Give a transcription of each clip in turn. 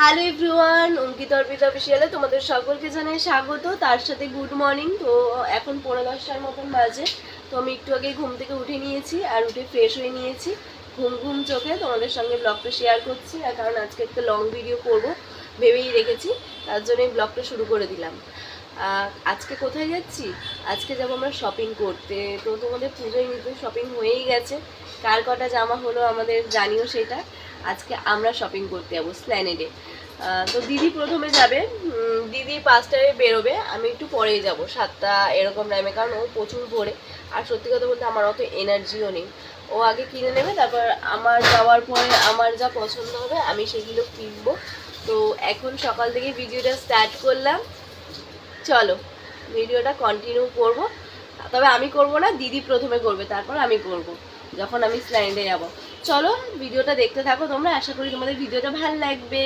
Hello everyone, Ankita Arpita অফিসিয়ালে তোমাদের সকলকে জানাই স্বাগত। তার সাথে গুড মর্নিং। তো এখন 10:15 মতন বাজে। তো আমি একটু আগে ঘুম থেকে উঠে নিয়েছি আর উঠে ফ্রেশ হয়ে নিয়েছি। ঘুম চোখে তোমাদের সঙ্গে ব্লগটা শেয়ার করছি, আর কারণ আজকে একটা লং ভিডিও করব ভেবেই রেখেছি, তার জন্য এই ব্লগটা শুরু করে দিলাম। আজকে কোথায় যাচ্ছি? আজকে যাবো আমরা শপিং করতে। তো তোমাদের পুজোয় নিতে শপিং হয়েই গেছে, কার কটা জামা হলো আমাদের জানিও সেটা। আজকে আমরা শপিং করতে যাবো স্প্ল্যানেডে। তো দিদি প্রথমে যাবে, দিদি 5টায় বেরোবে, আমি একটু পরেই যাব 7টা এরকম টাইমে, কারণ ও প্রচুর ভোরে। আর সত্যি কথা বলতে আমার অত এনার্জিও নেই। ও আগে কিনে নেবে, তারপর আমার যাওয়ার পরে আমার যা পছন্দ হবে আমি সেগুলো কিনবো। তো এখন সকাল থেকে ভিডিওটা স্টার্ট করলাম, চলো ভিডিওটা কন্টিনিউ করব। তবে আমি করব না, দিদি প্রথমে করবে, তারপর আমি করব যখন আমি স্ল্যান্ডে যাব। চলো ভিডিওটা দেখতে থাকো তোমরা, আশা করি তোমাদের ভিডিওটা ভালো লাগবে।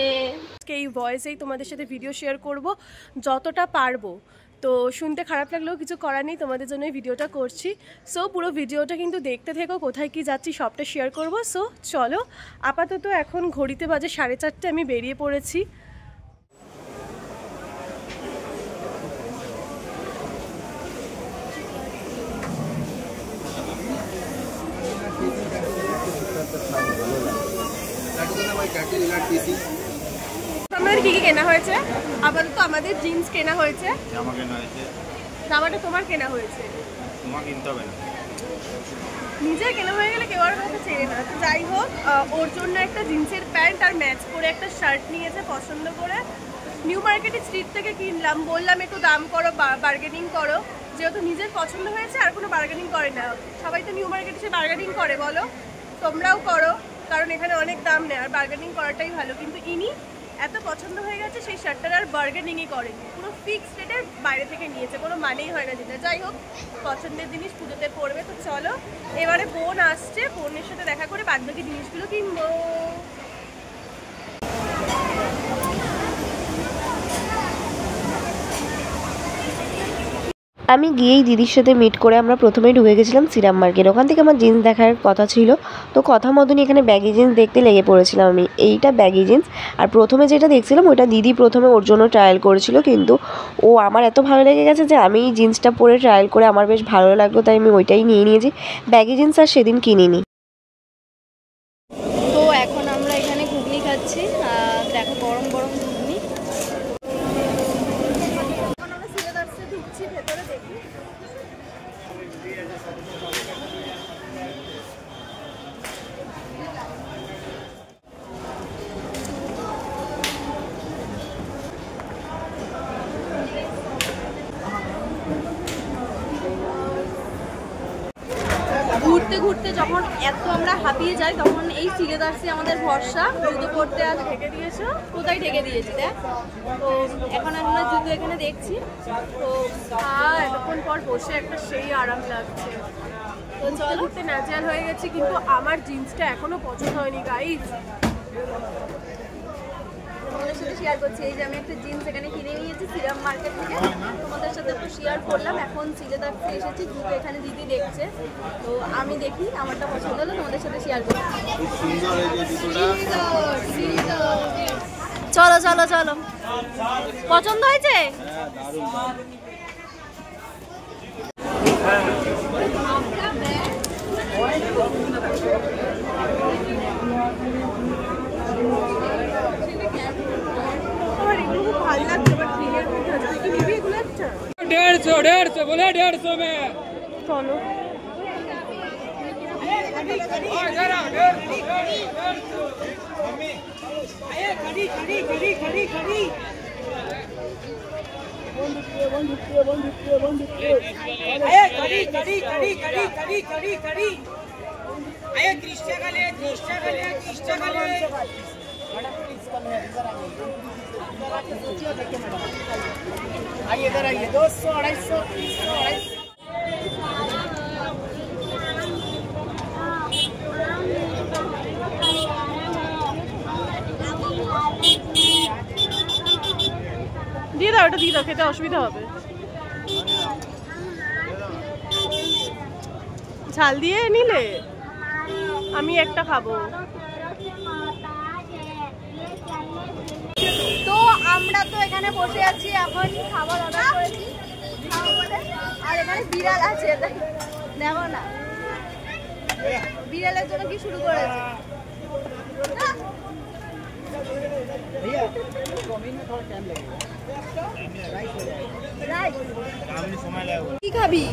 আজকে এই ভয়েসেই তোমাদের সাথে ভিডিও শেয়ার করব যতটা পারবো। তো শুনতে খারাপ লাগলেও কিছু করার নেই, তোমাদের জন্য এই ভিডিওটা করছি। সো পুরো ভিডিওটা কিন্তু দেখতে থেকো, কোথায় কি যাচ্ছি সবটা শেয়ার করব। সো চলো, আপাতত এখন ঘড়িতে বাজে 4:30, আমি বেরিয়ে পড়েছি। আমাদের কি কি কেনা হয়েছে? আপাতত আমাদের জিন্স কেনা হয়েছে, জামা কেনা হয়েছে। জামাটা তোমার কেনা হয়েছে, তোমার কিনতে হবে না, নিজে কেনা হয়ে গেলে কেউ আর কথা চেয়ে না। তো যাই হোক, ওর জন্য একটা জিন্সের প্যান্ট আর ম্যাচ করে একটা শার্ট নিয়েছে পছন্দ করে। নিউ মার্কেটে স্ট্রিট থেকে কিনলাম, বললাম একটু দাম করো, বার্গেনিং করো। যেহেতু নিজের পছন্দ হয়েছে আর কোনো বার্গেনিং করে না, সবাই তো নিউ মার্কেটে সে বার্গেনিং করে, বলো তোমরাও করো, কারণ এখানে অনেক দাম নেয় আর বার্গেনিং করাটাই ভালো। কিন্তু ইনি এত পছন্দ হয়ে গেছে সেই শার্টটার আর বার্গেনিংই করেনি, পুরো ফিক্সড রেটের বাইরে থেকে নিয়েছে, কোনো মানেই হয় না যেটা। যাই হোক, পছন্দের জিনিস পুজোতে পড়বে। তো চলো এবারে বোন আসছে, বোনের সাথে দেখা করে বাদবাকি জিনিসগুলো কিনবো। আমি গিয়েই দিদির সাথে মিট করে আমরা প্রথমেই ঢুকে গেছিলাম সিরাম মার্কেট। ওখান থেকে আমার জিন্স দেখার কথা ছিল, তো কথা মতনই এখানে ব্যাগি জিন্স দেখতে লেগে পড়েছিলাম আমি। এইটা ব্যাগি জিন্স, আর প্রথমে যেটা দেখছিলাম ওটা দিদি প্রথমে ওর জন্য ট্রায়াল করেছিল, কিন্তু ও আমার এত ভালো লেগে গেছে যে আমি জিন্সটা পরে ট্রায়াল করে আমার বেশ ভালো লাগলো, তাই আমি ওইটাই নিয়ে নিয়েছি। ব্যাগি জিন্স আর সেদিন কিনিনি। তো এখন আমরা এখানে ঘুগনি খাচ্ছি, দেখো গরম গরম ঘুগনি। ভেতরে দেখি ঘুরতে ঘুরতে যখন এত আমরা হাঁপিয়ে যাই, তখন এই সিলেদার্সে আমাদের ভরসা। জুতো পরতে আজ ঢেকে দিয়েছো, কোথায় ঢেকে দিয়েছি দেখ। তো এখন আমরা জুতো এখানে দেখছি। তো এতক্ষণ পর বসে একটা সেই আরাম লাগছে। তো চলো, ঘুরতে ন্যাচারাল হয়ে গেছি, কিন্তু আমার জিন্সটা এখনো পছন্দ হয়নি গাইস। তোমাদের সাথে শেয়ার করছি, এই যে আমি একটা জিন্স এখানে কিনে নিয়েছি সিরাম মার্কেট থেকে, তোমাদের সাথে একটু শেয়ার করলাম। এখন সিলেদার্সে এসেছি, জুতো এখানে দিদি দেখছে, তো আমি দেখি আমারটা পছন্দ হলো তোমাদের সাথে শেয়ার করছি। চলো চলো চলো, পছন্দ হয়েছে? डेढ़ सौ बोले 150 में। चलो आइए इधर आइए, 200 250 300 দিয়ে দাও, ওটা দিয়ে দাও, খেতে অসুবিধা হবে। ঝাল দিয়ে নিলে আমি একটা খাবো। এখানে বসে আছি, এখন খাবার অর্ডার করেছি খাবো বলে। আর এখানে বিড়াল আছে, দেখো না বিড়ালের জন্য কি শুরু করেছে। কি খাবি?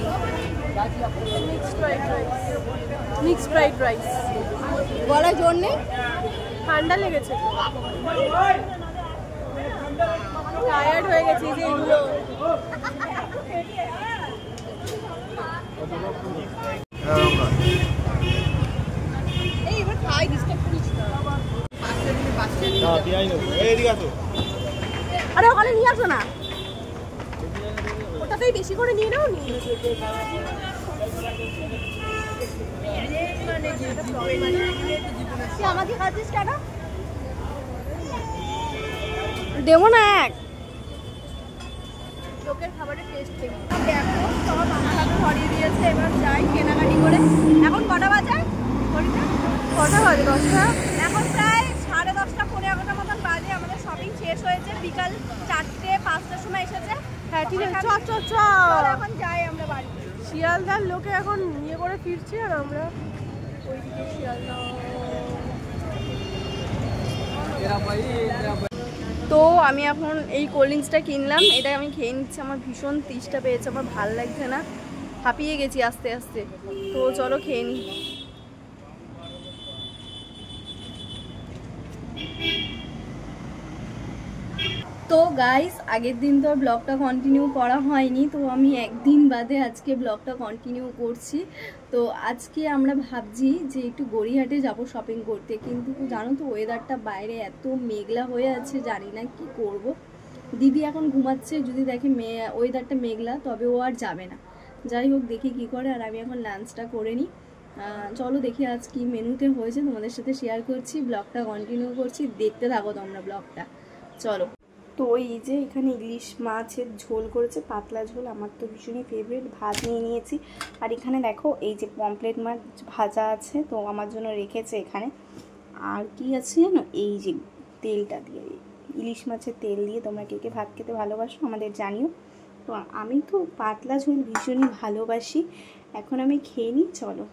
Mix fried rice. গলায় জোর নেই, ঠান্ডা লেগেছে, টায়ার্ড হয়ে গেছি যে এগুলো। এই এবার খাই, ডিস্টার্ব করিস না। আরে ওখানে নিয়ে আসো না, ওটাতেই বেশি করে নিয়ে নাও নি। তুই আমাকে খাচ্ছিস কেন? দেবো না এক লোকের খাবারের টেস্ট দেখো। সব আমার হাতে ধরিয়ে দিয়েছে, এবার যাই কেনাকাটি করে। এখন কটা বাজে? কটা বাজে? 10টা। এখন প্রায় 10:30 পৌনে 11টার মতন বাজে। আমাদের শপিং শেষ হয়েছে, বিকাল 4টে-5টার সময় এসেছে। হ্যাঁ ঠিক আছে, চ চ চ। চল এখন যাই আমরা বাড়ি। শিয়ালদার লোকে এখন নিয়ে করে ফিরছি আর আমরা ওইদিকে শিয়ালদা। তো আমি এখন এই কোল্ড ড্রিঙ্কসটা কিনলাম, এটা আমি খেয়ে নিচ্ছি। আমার ভীষণ তেষ্টা পেয়েছে, আমার ভাল লাগছে না, হাঁপিয়ে গেছি আস্তে আস্তে। তো চলো খেয়ে নিই। তো গাইস, আগের দিন তো ব্লগটা কন্টিনিউ করা হয়নি, তো আমি একদিন বাদে আজকে ব্লগটা কন্টিনিউ করছি। তো আজকে আমরা ভাবছি যে একটু গড়িয়াহাটে যাব শপিং করতে, কিন্তু জানো তো ওয়েদারটা বাইরে এত মেঘলা হয়ে আছে, জানি না কি করব। দিদি এখন ঘুমাচ্ছে, যদি দেখে ওয়েদারটা মেঘলা তবে ও আর যাবে না। যাই হোক, দেখি কি করে। আর আমি এখন লাঞ্চটা করে নিই। চলো দেখি আজ কি মেনুতে হয়েছে, তোমাদের সাথে শেয়ার করছি, ব্লগটা কন্টিনিউ করছি, দেখতে থাকো তোমরা ব্লগটা। চলো। তো এই যে এখানে ইলিশ মাছের ঝোল করেছে, পাতলা ঝোল, আমার তো ভীষণই ফেভারিট। ভাত নিয়ে নিয়েছি। আর এখানে দেখো এই যে পমফ্লেট মাছ ভাজা আছে, তো আমার জন্য রেখেছে এখানে। আর কি আছে জানো, এই যে তেলটা দিয়ে, ইলিশ মাছের তেল দিয়ে, তোমরা কে কে ভাত খেতে ভালোবাসো আমাদের জানিও। তো আমি তো পাতলা ঝোল ভীষণই ভালোবাসি। এখন আমি খেয়ে নিই, চলো।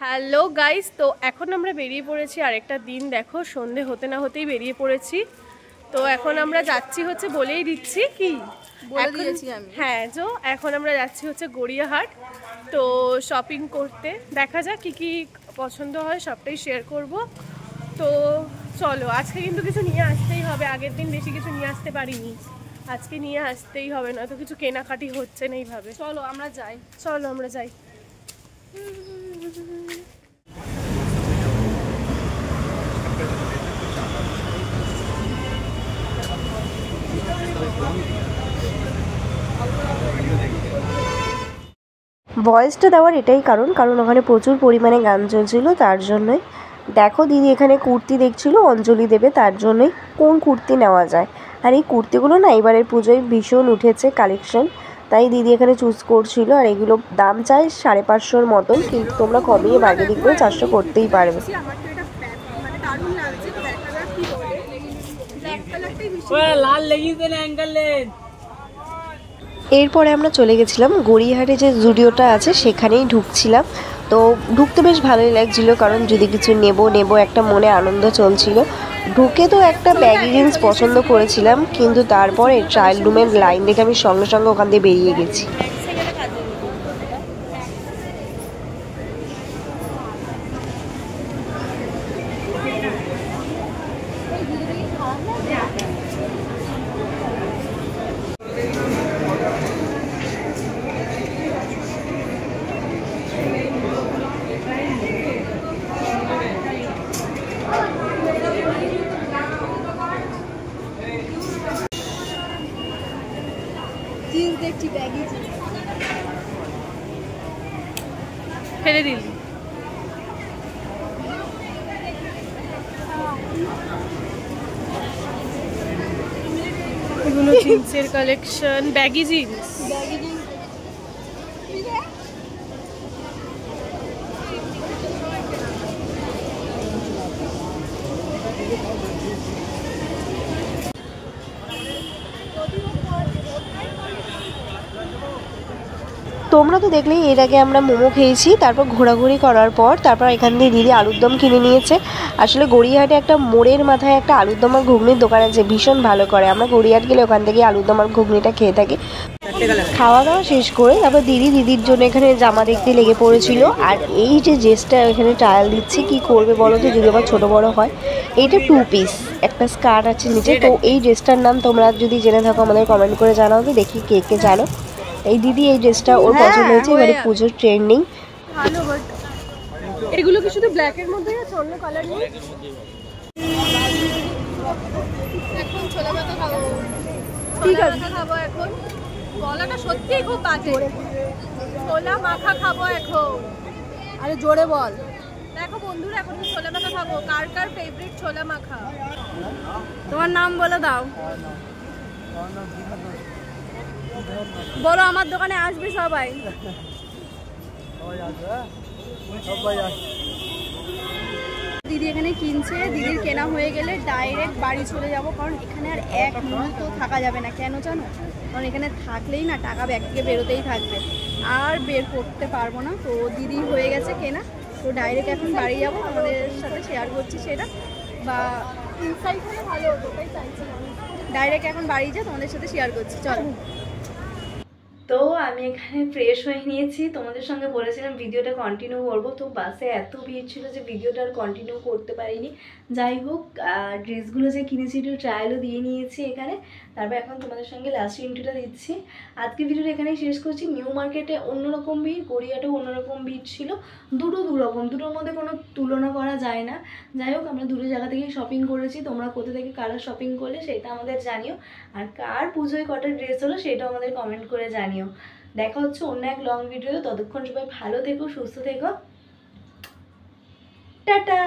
হ্যালো গাইস, তো এখন আমরা বেরিয়ে পড়েছি আরেকটা দিন। দেখো সন্ধে হতে না হতেই বেরিয়ে পড়েছি। তো এখন আমরা যাচ্ছি হচ্ছে, বলেই দিচ্ছি কি বলে দিয়েছি আমি। হ্যাঁ, তো এখন আমরা যাচ্ছি হচ্ছে গড়িয়াহাট, তো শপিং করতে। দেখা যাক কি কি পছন্দ হয়, সবটাই শেয়ার করব। তো চলো, আজকে কিন্তু কিছু নিয়ে আসতেই হবে। আগের দিন বেশি কিছু নিয়ে আসতে পারিনি, আজকে নিয়ে আসতেই হবে, না তো কিছু কেনাকাটি হচ্ছে না এইভাবে। চলো আমরা যাই। চলো আমরা যাই। ভয়েসটা দেওয়ার এটাই কারণ ওখানে প্রচুর পরিমাণে গান চলছিল, তার জন্যই। দেখো দিদি এখানে কুর্তি দেখছিল, অঞ্জলি দেবে, তার জন্যই কোন কুর্তি নেওয়া যায়। আর এই কুর্তিগুলো না এবারের পুজোয় ভীষণ উঠেছে কালেকশন, তাই দিদি এখানে চুজ করছিল। আর এগুলো দাম চাই 550-র মতন, কিন্তু তোমরা কমিয়ে বার্গেনিং করে 400 করতেই পারবে। এরপরে আমরা চলে গেছিলাম গড়িয়াহাটে যে জুডিওটা আছে, সেখানেই ঢুকছিলাম। তো ঢুকতে বেশ ভালোই লাগছিল, কারণ যদি কিছু নেব একটা মনে আনন্দ চলছিল। ঢুকে তো একটা ব্যাগি জিন্স পছন্দ করেছিলাম, কিন্তু তারপরে ট্রায়াল রুমের লাইন দেখে আমি সঙ্গে সঙ্গে ওখান দিয়ে বেরিয়ে গেছি। দেখছি ব্যাগি ফেলে দিলি। এগুলো জিন্সের কালেকশন, ব্যাগি জিন্স। তোমরা তো দেখলেই এর আগে আমরা মোমো খেয়েছি, তারপর ঘোরাঘুরি করার পর তারপর এখান থেকে দিদি আলুর দম কিনে নিয়েছে। আসলে গড়িয়াহাটে একটা মোড়ের মাথায় একটা আলুর দম আর ঘুগনির দোকান আছে, ভীষণ ভালো করে। আমরা গড়িয়াহাট গেলে ওখান থেকে আলুর দম আর ঘুগনিটা খেয়ে থাকি। খাওয়া দাওয়া শেষ করে তারপর দিদির জন্য এখানে জামা দেখতে লেগে পড়েছিল। আর এই যে ড্রেসটা এখানে ট্রায়াল দিচ্ছে, কি করবে বলো তো, যদি আবার ছোটো বড়ো হয়। এইটা 2 পিস, একটা স্কার্ট আছে নিচে। তো এই ড্রেসটার নাম তোমরা যদি জেনে থাকো আমাদের কমেন্ট করে জানাও, তো দেখি কে কে জানো। এই দিদি এই ড্রেসটা ওর পছন্দ হয়েছে, এবারে পুজোর ট্রেন্ডিং। ভালো, বাট এগুলো কি শুধু ব্ল্যাকের মধ্যে আছে, অন্য কালার নেই? এখন ছোলা ভাজা খাবো, ঠিক আছে খাবো এখন। গলাটা সত্যিই খুব বাজে। ছোলা মাখা খাবো এখন। আরে জোরে বল। দেখো বন্ধুরা, এখন ছোলা মাখা খাবো। কার কার ফেভারিট ছোলা মাখা? তোমার নাম বলে দাও। বলো, আমার দোকানে আসবে সবাই। দিদি এখানে কিনছে, দিদির কেনা হয়ে গেলে ডাইরেক্ট বাড়ি চলে যাব, কারণ এখানে আর এক মুহূর্ত থাকা যাবে না। কেন জানো? কারণ এখানে থাকলেই না টাকা ব্যাগ থেকে বেরোতেই থাকবে, আর বের করতে পারবো না। তো দিদি হয়ে গেছে কেনা, তো ডাইরেক্ট এখন বাড়ি যাবো। আমাদের সাথে শেয়ার করছি সেটা, বা ইনসাইড হলে ভালো হতো, তাই চাইছি ডাইরেক্ট এখন বাড়ি যা তোমাদের সাথে শেয়ার করছি। চলো। তো আমি এখানে ফ্রেশ হয়ে নিয়েছি, তোমাদের সঙ্গে বলেছিলাম ভিডিওটা কন্টিনিউ করবো। তো বাসে এত ভিড় ছিল যে ভিডিওটা আর কন্টিনিউ করতে পারিনি। যাই হোক, ড্রেসগুলো যে কিনেছি একটু ট্রায়ালও দিয়ে নিয়েছি এখানে। তারপর এখন তোমাদের সঙ্গে লাস্ট ইন্ট্রোটা দিচ্ছি। আজকে ভিডিওটা এখানেই শেষ করছি। নিউ মার্কেটে অন্যরকম ভিড়, গড়িয়াহাটেও অন্যরকম ভিড় ছিল। দুরকম, দুটোর মধ্যে কোনো তুলনা করা যায় না। যাই হোক, আমরা দুটো জায়গা থেকেই শপিং করেছি। তোমরা কোথা থেকে কারা শপিং করলে সেটা আমাদের জানিও, আর কার পুজোয় কটা ড্রেস হলো সেটাও আমাদের কমেন্ট করে জানিও। দেখা হচ্ছে অন্য এক লং ভিডিও। ততক্ষণ সবাই ভালো থেকো, সুস্থ থেকো, টাটা।